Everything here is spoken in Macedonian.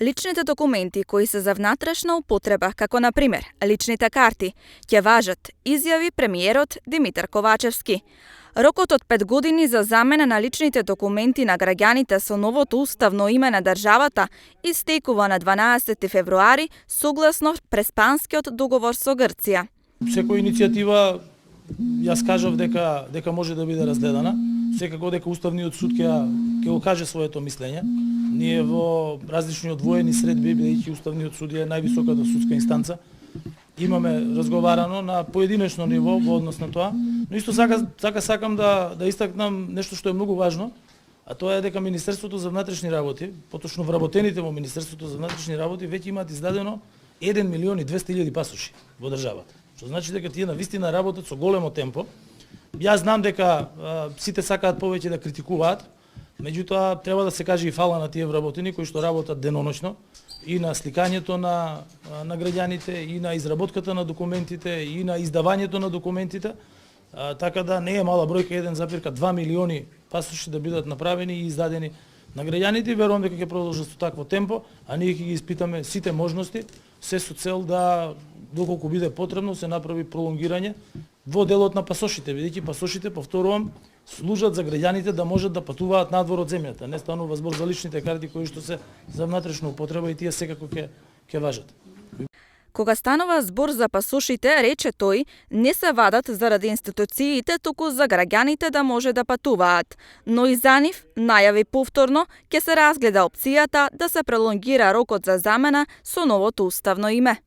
Личните документи кои се за внатрешна употреба, како на пример личните карти, ќе важат, изјави премиерот Димитар Ковачевски. Рокот од 5 години за замена на личните документи на граѓаните со новото уставно име на државата истекува на 12 февруари согласно Преспанскиот договор со Грција. Секоја иницијатива, јас кажав дека може да биде разгледана. Секако дека Уставниот суд ќе го каже своето мислење. Ние во различни одвоени средби, бидејќи Уставниот суд е највисоката судска инстанца, имаме разговарано на поединечно ниво во однос на тоа, но исто сакам да истакнам нешто што е многу важно, а тоа е дека Министерството за внатрешни работи, поточно вработените во Министерството за внатрешни работи веќе имаат издадено 1.200.000 пасоши во државата. Што значи дека тие навистина работат со големо темпо. Јас знам дека сите сакаат повеќе да критикуваат, меѓутоа треба да се каже и фала на тие вработени кои што работат деноноќно и на сликањето на граѓаните, и на изработката на документите, и на издавањето на документите, така да не е мала бројка 1,2 милиони пасоши да бидат направени и издадени на граѓаните. Верувам дека ќе продолжат со такво темпо, а ние ќе ги испитаме сите можности, се со цел да, доколку биде потребно, се направи пролонгирање во делот на пасошите, бидејќи пасошите, повторувам, служат за граѓаните да можат да патуваат надвор од земјата. Не станува збор за личните карти кои што се за внатрешна употреба и тие секако ќе важат. Кога станува збор за пасошите, рече тој, не се вадат заради институциите, туку за граѓаните да може да патуваат. Но и за нив, најави повторно, ќе се разгледа опцијата да се пролонгира рокот за замена со новото уставно име.